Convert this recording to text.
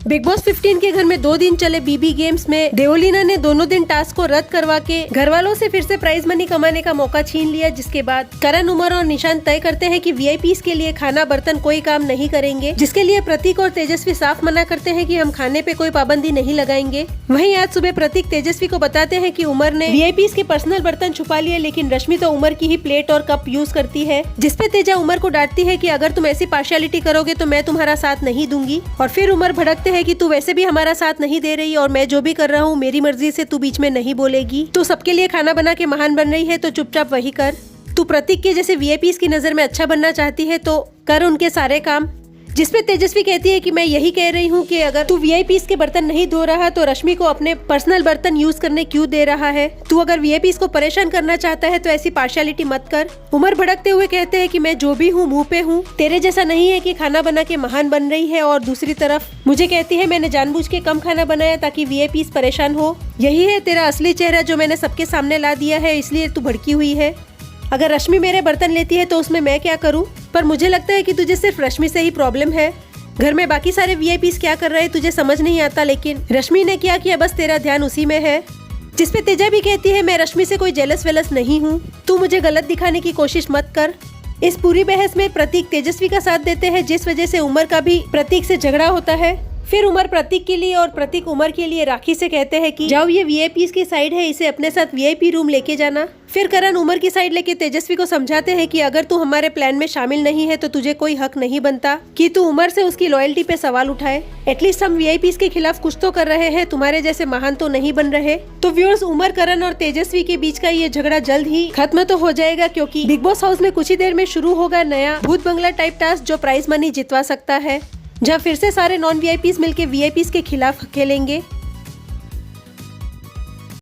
Big boss 15 के घर में 2 दिन चले बीबी गेम्स में देवोलीना ने दोनों दिन टास्क को रद्द करवा के घर वालों से फिर से प्राइज मनी कमाने का मौका छीन लिया, जिसके बाद करण, उमर और निशांत तय करते हैं कि वीआईपीज के लिए खाना बर्तन कोई काम नहीं करेंगे, जिसके लिए प्रतीक और तेजस्वी साफ मना करते हैं कि हम खाने पे कोई पाबंदी नहीं लगाएंगे। वहीं आज सुबह प्रतीक तेजस्वी को बताते हैं कि उमर ने वीआईपीज के पर्सनल बर्तन छुपा लिए, लेकिन रश्मि तो उमर की ही प्लेट और कप यूज करती है, जिसपे तेजा उमर को डांटती है कि अगर तुम ऐसी पार्शियलिटी करोगे तो मैं तुम्हारा साथ नहीं दूंगी। और फिर उमर भड़कते है कि तू वैसे भी हमारा साथ नहीं दे रही और मैं जो भी कर रहा हूँ मेरी मर्जी से, तू बीच में नहीं बोलेगी। तू सबके लिए खाना बना के महान बन रही है तो चुपचाप वही कर। तू प्रतीक के जैसे वीआईपीज की नजर में अच्छा बनना चाहती है तो कर उनके सारे काम। जिसपे तेजस्वी कहती है कि मैं यही कह रही हूँ कि अगर तू वीआईपीज के बर्तन नहीं धो रहा तो रश्मि को अपने पर्सनल बर्तन यूज करने क्यों दे रहा है। तू अगर वीआईपीज को परेशान करना चाहता है तो ऐसी पार्शियलिटी मत कर। उमर भड़कते हुए कहते हैं कि मैं जो भी हूँ मुंह पे हूँ, तेरे जैसा नहीं है कि खाना बना के महान बन रही है और दूसरी तरफ मुझे कहती है मैंने जानबूझ के कम खाना बनाया ताकि वीआईपीज परेशान हो। यही है तेरा असली चेहरा जो मैंने सबके सामने ला दिया है, इसलिए तू भड़की हुई है। अगर रश्मि मेरे बर्तन लेती है तो उसमें मैं क्या करूँ, पर मुझे लगता है कि तुझे सिर्फ रश्मि से ही प्रॉब्लम है। घर में बाकी सारे वीआईपीज क्या कर रहे हैं तुझे समझ नहीं आता, लेकिन रश्मि ने क्या किया बस तेरा ध्यान उसी में है। जिसपे तेजा भी कहती है मैं रश्मि से कोई जेलस वेलस नहीं हूँ, तू मुझे गलत दिखाने की कोशिश मत कर। इस पूरी बहस में प्रतीक तेजस्वी का साथ देते हैं, जिस वजह से उमर का भी प्रतीक से झगड़ा होता है। फिर उमर प्रतीक के लिए और प्रतीक उमर के लिए राखी से कहते हैं कि जाओ ये वीआईपीज की साइड है, इसे अपने साथ वीआईपी रूम लेके जाना। फिर करण उमर की साइड लेके तेजस्वी को समझाते हैं कि अगर तू हमारे प्लान में शामिल नहीं है तो तुझे कोई हक नहीं बनता कि तू उमर से उसकी लॉयल्टी पे सवाल उठाए। एटलीस्ट हम वीआईपीज के खिलाफ कुछ तो कर रहे हैं, तुम्हारे जैसे महान तो नहीं बन रहे। तो व्यूअर्स, उमर, करण और तेजस्वी के बीच का ये झगड़ा जल्द ही खत्म तो हो जाएगा, क्योंकि बिग बॉस हाउस में कुछ ही देर में शुरू होगा नया भूत बंगला टाइप टास्क जो प्राइज मनी जितवा सकता है, जहाँ फिर से सारे नॉन वीआईपीज मिलके वीआईपीज के खिलाफ खेलेंगे।